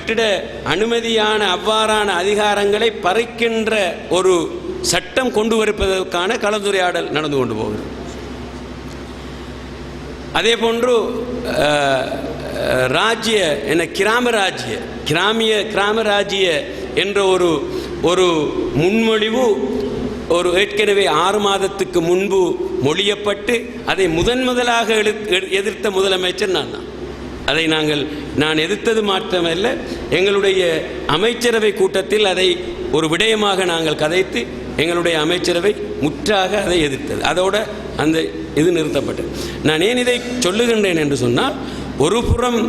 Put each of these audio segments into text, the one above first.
கட்டிட அனுமதியான அவ்வாறான அதிகாரங்களை பறிக்கின்ற ஒரு சட்டம் கொண்டு வருவதற்கான கலந்துரையாடல் நடந்து கொண்டு போகிறது. அதே போன்று ராஜ்ய என கிராம ராஜ்ய என்ற ஒரு முன்மொழிவு ஒரு ஏற்கனவே 6 மாதத்துக்கு முன்பு மொழியப்பட்டு அதை முதலாக எதிர்த்த முதலமைச்சர் நான் தான். அதை நான் எதிர்த்தது மாற்றமல்ல, எங்களுடைய அமைச்சரவை கூட்டத்தில் அதை ஒரு விடயமாக நாங்கள் கதைத்து எங்களுடைய அமைச்சரவை முற்றாக அதை எதிர்த்தது. அதோடு அந்த இது நிறுத்தப்பட்டது. நான் ஏன் இதை சொல்லுகின்றேன் என்று சொன்னால், ஒரு புறம்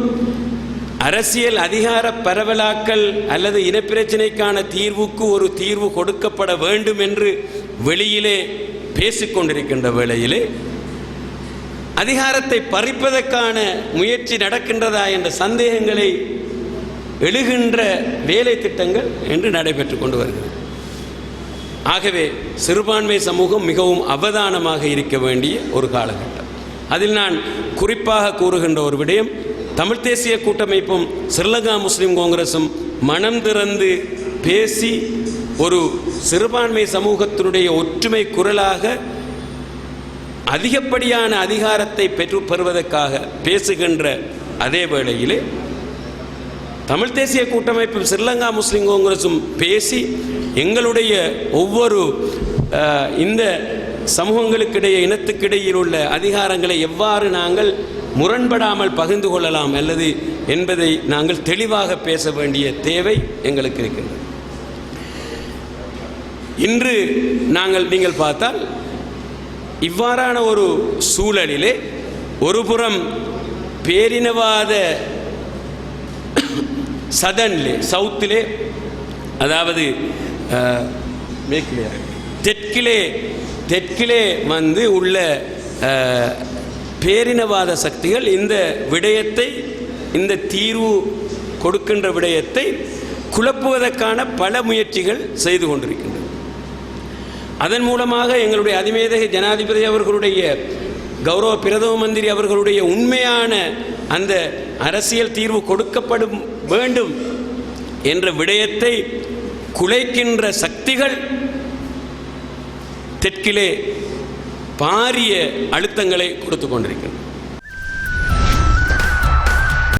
அரசியல் அதிகார பரவலாக்கல் அல்லது இனப்பிரச்சினைக்கான தீர்வுக்கு ஒரு தீர்வு கொடுக்கப்பட வேண்டும் என்று வெளியிலே பேசிக்கொண்டிருக்கின்ற வேளையிலே அதிகாரத்தை பறிப்பதற்கான முயற்சி நடக்கின்றதா என்ற சந்தேகங்களை எழுகின்ற வேலை திட்டங்கள் என்று நடைபெற்று கொண்டு வருகிறது. ஆகவே சிறுபான்மை சமூகம் மிகவும் அவதானமாக இருக்க வேண்டிய ஒரு காலகட்டம். அதில் நான் குறிப்பாக கூறுகின்ற ஒரு விடயம், தமிழ் தேசிய கூட்டமைப்பும் ஸ்ரீலங்கா முஸ்லிம் காங்கிரஸும் மனம் திறந்து பேசி ஒரு சிறுபான்மை சமூகத்தினுடைய ஒற்றுமை குரலாக அதிகப்படியான அதிகாரத்தை பெறுவதற்காக பேசுகின்ற அதே வேளையிலே தமிழ் தேசிய கூட்டமைப்பும் ஸ்ரீலங்கா முஸ்லிம் காங்கிரஸும் பேசி எங்களுடைய ஒவ்வொரு இந்த சமூகங்களுக்கிடையே இனத்துக்கிடையில் உள்ள அதிகாரங்களை எவ்வாறு நாங்கள் முரண்படாமல் பகிர்ந்து கொள்ளலாம் அல்லது என்பதை நாங்கள் தெளிவாக பேச வேண்டிய தேவை எங்களுக்கு இருக்கின்றது. இன்று நீங்கள் பார்த்தால் இவ்வாறான ஒரு சூழலிலே ஒருபுறம் பேரினவாத சவுத்திலே, அதாவது தெற்கிலே வந்து உள்ள பேரினவாத சக்திகள் இந்த விடயத்தை, இந்த தீர்வு கொடுக்கின்ற விடயத்தை குழப்புவதற்கான பல முயற்சிகள் செய்து கொண்டிருக்கின்றன. அதன் மூலமாக எங்களுடைய அதிமேதக ஜனாதிபதி அவர்களுடைய கௌரவ பிரதம மந்திரி அவர்களுடைய உண்மையான அந்த அரசியல் தீர்வு கொடுக்கப்படும் வேண்டும் என்ற விடயத்தை குலைக்கின்ற சக்திகள் தெற்கிலே பாரிய அழுத்தங்களை கொடுத்து கொண்டிருக்கின்றன.